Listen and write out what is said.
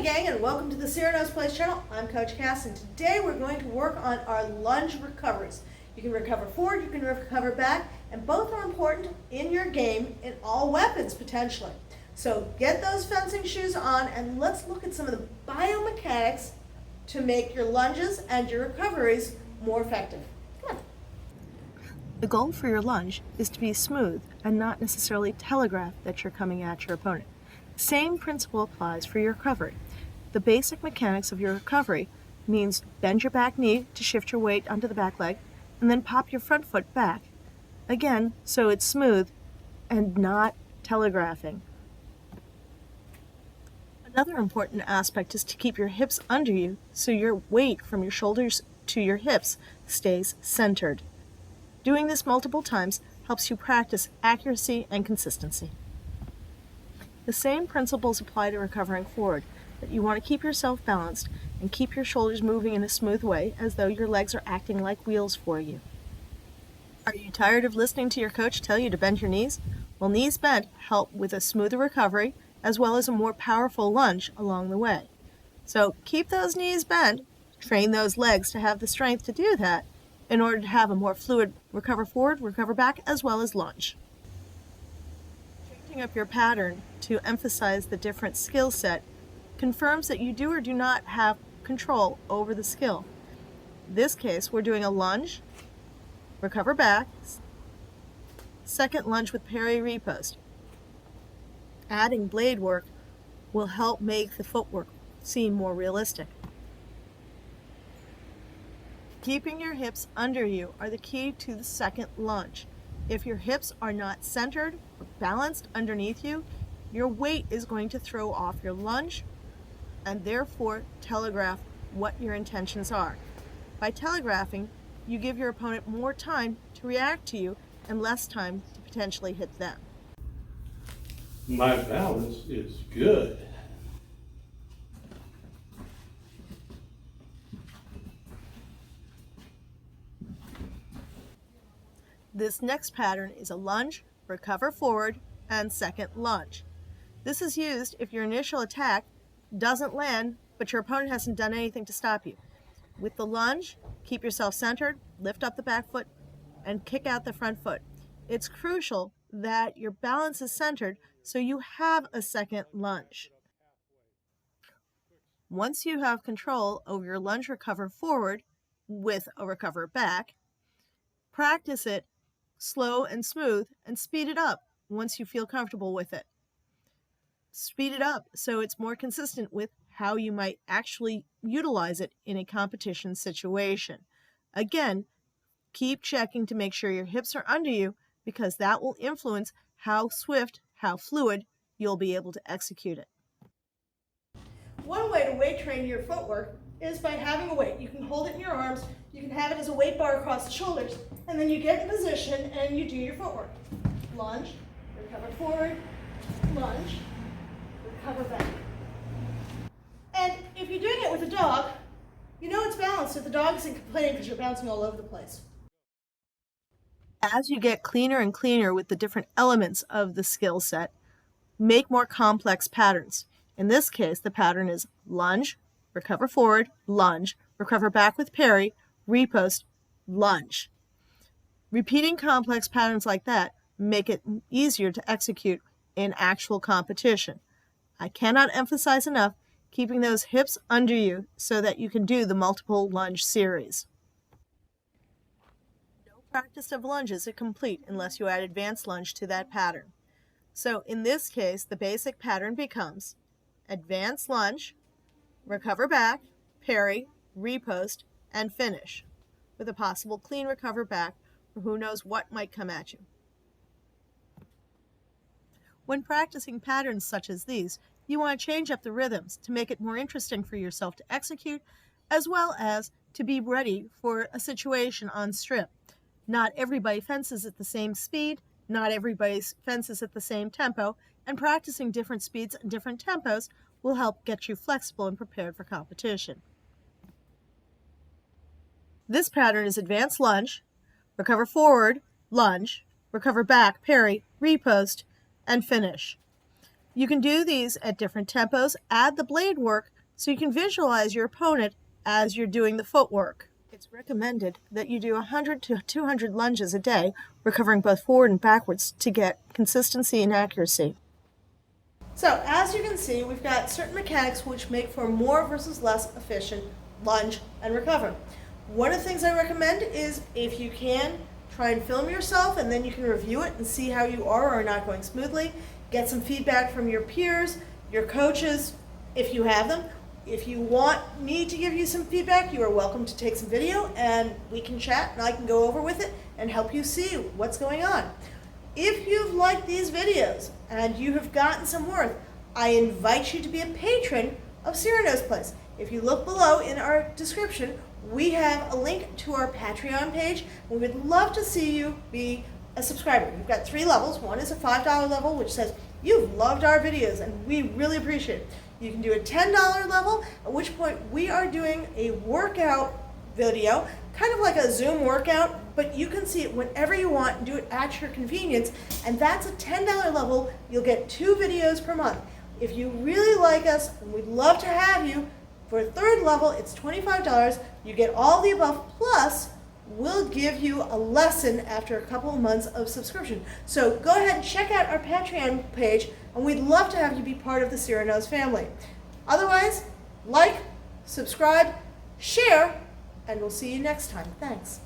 Hey gang, and welcome to the Cyrano's Place channel. I'm Coach Cass, and today we're going to work on our lunge recoveries. You can recover forward, you can recover back, and both are important in your game in all weapons potentially. So get those fencing shoes on and let's look at some of the biomechanics to make your lunges and your recoveries more effective. Come on. The goal for your lunge is to be smooth and not necessarily telegraph that you're coming at your opponent. Same principle applies for your recovery. The basic mechanics of your recovery means bend your back knee to shift your weight onto the back leg, and then pop your front foot back. Again, so it's smooth and not telegraphing. Another important aspect is to keep your hips under you so your weight from your shoulders to your hips stays centered. Doing this multiple times helps you practice accuracy and consistency. The same principles apply to recovering forward, that you want to keep yourself balanced and keep your shoulders moving in a smooth way as though your legs are acting like wheels for you. Are you tired of listening to your coach tell you to bend your knees? Well, knees bent help with a smoother recovery as well as a more powerful lunge along the way. So keep those knees bent, train those legs to have the strength to do that in order to have a more fluid recover forward, recover back, as well as lunge. Changing up your pattern to emphasize the different skill set confirms that you do or do not have control over the skill. In this case, we're doing a lunge, recover back, second lunge with parry repost. Adding blade work will help make the footwork seem more realistic. Keeping your hips under you are the key to the second lunge. If your hips are not centered or balanced underneath you, your weight is going to throw off your lunge and therefore telegraph what your intentions are. By telegraphing, you give your opponent more time to react to you and less time to potentially hit them. My balance is good. This next pattern is a lunge, recover forward, and second lunge. This is used if your initial attack doesn't land, but your opponent hasn't done anything to stop you. With the lunge, keep yourself centered, lift up the back foot, and kick out the front foot. It's crucial that your balance is centered so you have a second lunge. Once you have control over your lunge recover forward with a recover back, practice it slow and smooth and speed it up once you feel comfortable with it. Speed it up so it's more consistent with how you might actually utilize it in a competition situation. Again, keep checking to make sure your hips are under you because that will influence how swift, how fluid you'll be able to execute it. One way to weight train your footwork is by having a weight. You can hold it in your arms, you can have it as a weight bar across the shoulders, and then you get in position and you do your footwork. Lunge, recover forward, lunge, recover back. And if you're doing it with a dog, you know it's balanced if the dog isn't complaining because you're bouncing all over the place. As you get cleaner and cleaner with the different elements of the skill set, make more complex patterns. In this case, the pattern is lunge, recover forward, lunge, recover back with parry, repost, lunge. Repeating complex patterns like that make it easier to execute in actual competition. I cannot emphasize enough keeping those hips under you so that you can do the multiple lunge series. No practice of lunges is complete unless you add advanced lunge to that pattern. So in this case, the basic pattern becomes advanced lunge, recover back, parry, repost, and finish, with a possible clean recover back for who knows what might come at you. When practicing patterns such as these, you want to change up the rhythms to make it more interesting for yourself to execute, as well as to be ready for a situation on strip. Not everybody fences at the same speed, not everybody fences at the same tempo, and practicing different speeds and different tempos will help get you flexible and prepared for competition. This pattern is advanced lunge, recover forward, lunge, recover back, parry, repost, and finish. You can do these at different tempos, add the blade work so you can visualize your opponent as you're doing the footwork. It's recommended that you do 100 to 200 lunges a day, recovering both forward and backwards to get consistency and accuracy. So as you can see, we've got certain mechanics which make for more versus less efficient lunge and recover. One of the things I recommend is, if you can, try and film yourself, and then you can review it and see how you are or are not going smoothly. Get some feedback from your peers, your coaches, if you have them. If you want me to give you some feedback, you are welcome to take some video and we can chat and I can go over with it and help you see what's going on. If you've liked these videos and you have gotten some worth, I invite you to be a patron of Cyrano's Place. If you look below in our description, we have a link to our Patreon page. We would love to see you be a subscriber. We've got 3 levels. One is a $5 level, which says you've loved our videos and we really appreciate it. You can do a $10 level, at which point we are doing a workout video, kind of like a Zoom workout, but you can see it whenever you want and do it at your convenience. And that's a $10 level. You'll get 2 videos per month. If you really like us, and we'd love to have you, for a 3rd level, it's $25. You get all the above, plus we'll give you a lesson after a couple of months of subscription. So go ahead and check out our Patreon page, and we'd love to have you be part of the Cyrano's family. Otherwise, like, subscribe, share, and we'll see you next time. Thanks.